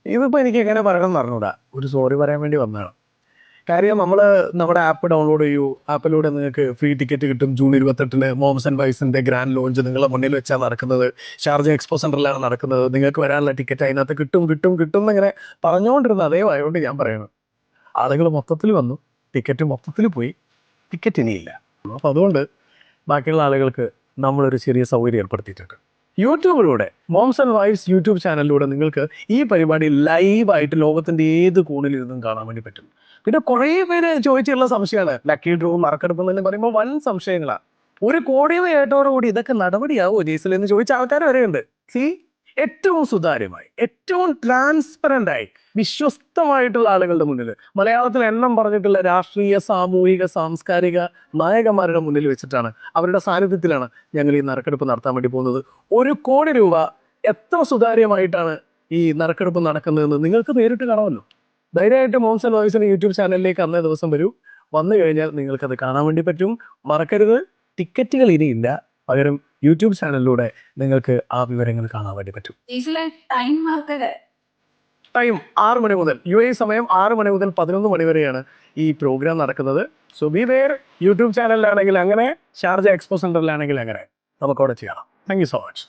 ഇതിപ്പോൾ എനിക്ക് എങ്ങനെ പറയണമെന്ന് അറിഞ്ഞൂടാ. ഒരു സോറി പറയാൻ വേണ്ടി വന്നതാണ്. കാര്യം നമ്മുടെ ആപ്പ് ഡൗൺലോഡ് ചെയ്യൂ. ആപ്പിലൂടെ നിങ്ങൾക്ക് ഫ്രീ ടിക്കറ്റ് കിട്ടും. ജൂൺ 28 മോംസ് ആൻഡ് വൈസിൻ്റെ ഗ്രാൻഡ് ലോഞ്ച് നിങ്ങളെ മുന്നിൽ വെച്ചാണ് നടക്കുന്നത്. ഷാർജ എക്സ്പോ സെൻറ്ററിലാണ് നടക്കുന്നത്. നിങ്ങൾക്ക് വരാനുള്ള ടിക്കറ്റ് അതിനകത്ത് കിട്ടും എന്നിങ്ങനെ പറഞ്ഞുകൊണ്ടിരുന്ന അതേ ആയതുകൊണ്ട് ഞാൻ പറയുന്നത്. ആളുകൾ മൊത്തത്തിൽ വന്നു, ടിക്കറ്റ് മൊത്തത്തിൽ പോയി, ടിക്കറ്റ് ഇനിയില്ല. അപ്പോൾ അതുകൊണ്ട് ബാക്കിയുള്ള ആളുകൾക്ക് നമ്മളൊരു ചെറിയ സൗകര്യം ഏർപ്പെടുത്തിയിട്ടുണ്ട്. യൂട്യൂബിലൂടെ മോംസ് ആൻഡ് വൈഫ്സ് യൂട്യൂബ് ചാനലിലൂടെ നിങ്ങൾക്ക് ഈ പരിപാടി ലൈവായിട്ട് ലോകത്തിൻ്റെ ഏത് കോണിലിരുന്നും കാണാൻ വേണ്ടി പറ്റും. പിന്നെ കുറേ പേര് ചോദിച്ചുള്ള സംശയമാണ് ലക്കി ഡ്രോ നറുക്കെടുപ്പ് എന്ന് പറയുമ്പോൾ വൻ സംശയങ്ങളാണ്. 1 കോടി നേട്ടോടുകൂടി ഇതൊക്കെ നടപടിയാവോ ജെയ്സൽ എന്ന് ചോദിച്ച ആൾക്കാർ വരെയുണ്ട്. ഏറ്റവും സുതാര്യമായി, ഏറ്റവും ട്രാൻസ്പെറൻ്റ് ആയി, വിശ്വസ്തമായിട്ടുള്ള ആളുകളുടെ മുന്നിൽ മലയാളത്തിൽ എണ്ണം പറഞ്ഞിട്ടുള്ള രാഷ്ട്രീയ, സാമൂഹിക, സാംസ്കാരിക നായകന്മാരുടെ മുന്നിൽ വെച്ചിട്ടാണ്, അവരുടെ സാന്നിധ്യത്തിലാണ് ഞങ്ങൾ ഈ നറുക്കെടുപ്പ് നടത്താൻ വേണ്ടി പോകുന്നത്. 1 കോടി രൂപ എത്ര സുതാര്യമായിട്ടാണ് ഈ നറുക്കെടുപ്പ് നടക്കുന്നതെന്ന് നിങ്ങൾക്ക് നേരിട്ട് കാണാമല്ലോ. ധൈര്യമായിട്ട് മോംസ് ആൻഡ് വോയ്സിന്റെ യൂട്യൂബ് ചാനലിലേക്ക് അന്നേ ദിവസം വരൂ. വന്നു കഴിഞ്ഞാൽ നിങ്ങൾക്കത് കാണാൻ വേണ്ടി പറ്റും. മറക്കരുത്, ടിക്കറ്റുകൾ ഇനിയില്ല. പകരം യൂട്യൂബ് ചാനലിലൂടെ നിങ്ങൾക്ക് ആ വിവരങ്ങൾ കാണാൻ വേണ്ടി പറ്റും. ടൈം 6 മണി മുതൽ UAE സമയം 6 മണി മുതൽ 11 മണി വരെയാണ് ഈ പ്രോഗ്രാം നടക്കുന്നത്. So be there. യൂട്യൂബ് ചാനലിലാണെങ്കിൽ അങ്ങനെ, ഷാർജ എക്സ്പോ സെന്ററിലാണെങ്കിൽ അങ്ങനെ നമുക്കവിടെ ചെയ്യണം. Thank you so much.